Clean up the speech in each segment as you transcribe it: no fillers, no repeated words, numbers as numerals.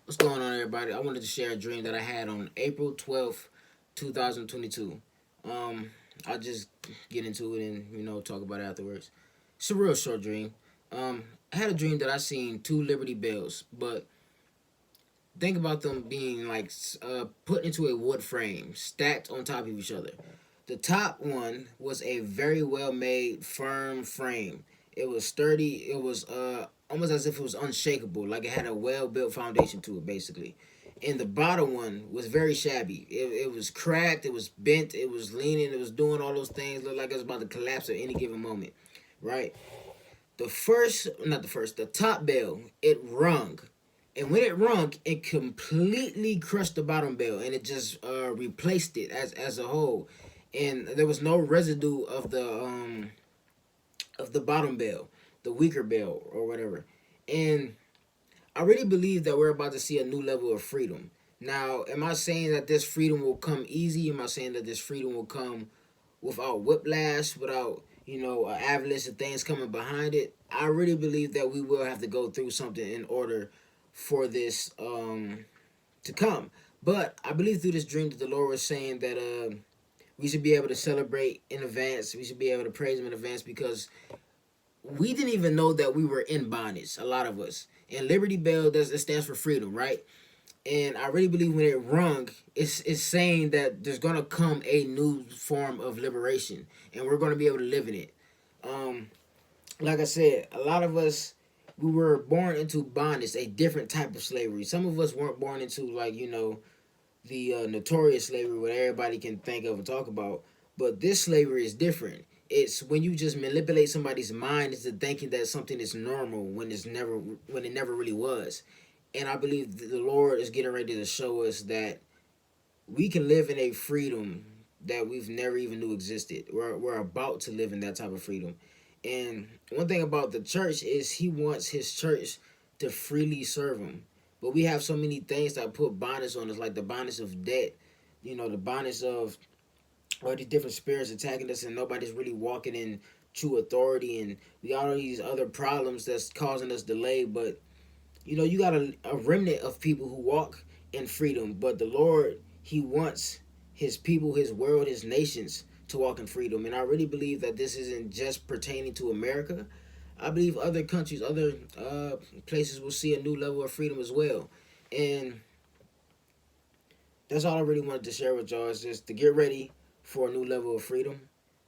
What's going on, everybody? I wanted to share a dream that I had on April 12th, 2022. Um, I'll just get into it and talk about it afterwards. It's a real short dream. I had a dream that I seen two Liberty Bells, but think about them being like put into a wood frame, stacked on top of each other. The top one was a very well made, firm frame. It was sturdy. It was almost as if it was unshakable, like it had a well built foundation to it, basically. And the bottom one was very shabby. It was cracked. It was bent. It was leaning. It was doing all those things. Looked like it was about to collapse at any given moment, right? The top bell, it rung. And when it rung, it completely crushed the bottom bell and it just replaced it as a whole. And there was no residue of the bottom bell, the weaker bell or whatever. And I really believe that we're about to see a new level of freedom. Now, am I saying that this freedom will come easy? Am I saying that this freedom will come without whiplash, without an avalanche of things coming behind it? I really believe that we will have to go through something in order for this to come. But I believe through this dream that the Lord was saying that we should be able to celebrate in advance. We should be able to praise Him in advance because we didn't even know that we were in bondage. A lot of us. And Liberty Bell does it stands for freedom, right? And I really believe when it rung, it's saying that there's gonna come a new form of liberation, and we're gonna be able to live in it. Um, like I said, a lot of us we were born into bondage, a different type of slavery. Some of us weren't born into the notorious slavery, what everybody can think of and talk about. But this slavery is different. It's when you just manipulate somebody's mind into thinking that something is normal when it never really was. And I believe the Lord is getting ready to show us that we can live in a freedom that we've never even knew existed. We're about to live in that type of freedom. And one thing about the church is He wants His church to freely serve Him. But we have so many things that put bondage on us, like the bondage of debt, the bondage of all these different spirits attacking us, and nobody's really walking in true authority, and we got all these other problems that's causing us delay. But you got a remnant of people who walk in freedom, but the Lord, He wants His people, His world, His nations to walk in freedom. And I really believe that this isn't just pertaining to America. I believe other countries, other places will see a new level of freedom as well. And that's all I really wanted to share with y'all is just to get ready for a new level of freedom.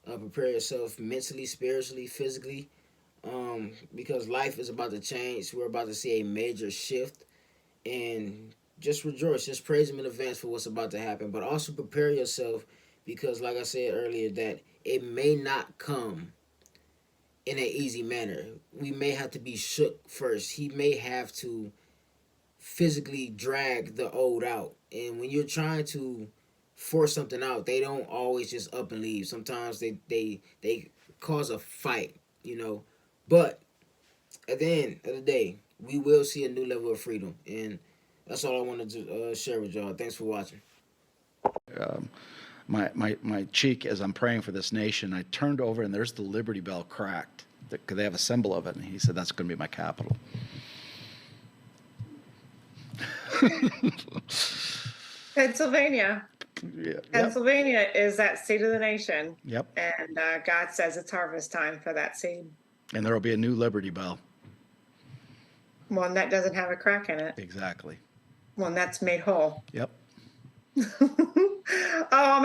Prepare yourself mentally, spiritually, physically, because life is about to change. We're about to see a major shift, and just rejoice, just praise Him in advance for what's about to happen. But also prepare yourself because, like I said earlier, that it may not come in an easy manner. We may have to be shook first. He may have to physically drag the old out. And when you're trying to force something out, they don't always just up and leave. Sometimes they cause a fight. But at the end of the day, we will see a new level of freedom. And that's all I wanted to share with y'all. Thanks for watching. um, my cheek as I'm praying for this nation. I turned over and there's the Liberty Bell cracked. They have a symbol of it, and he said that's going to be my capital. Pennsylvania. Yeah, yep, Pennsylvania is that seed of the nation. yep. And God says it's harvest time for that seed. And there will be a new Liberty Bell. One that doesn't have a crack in it. Exactly. One that's made whole. Yep. Oh,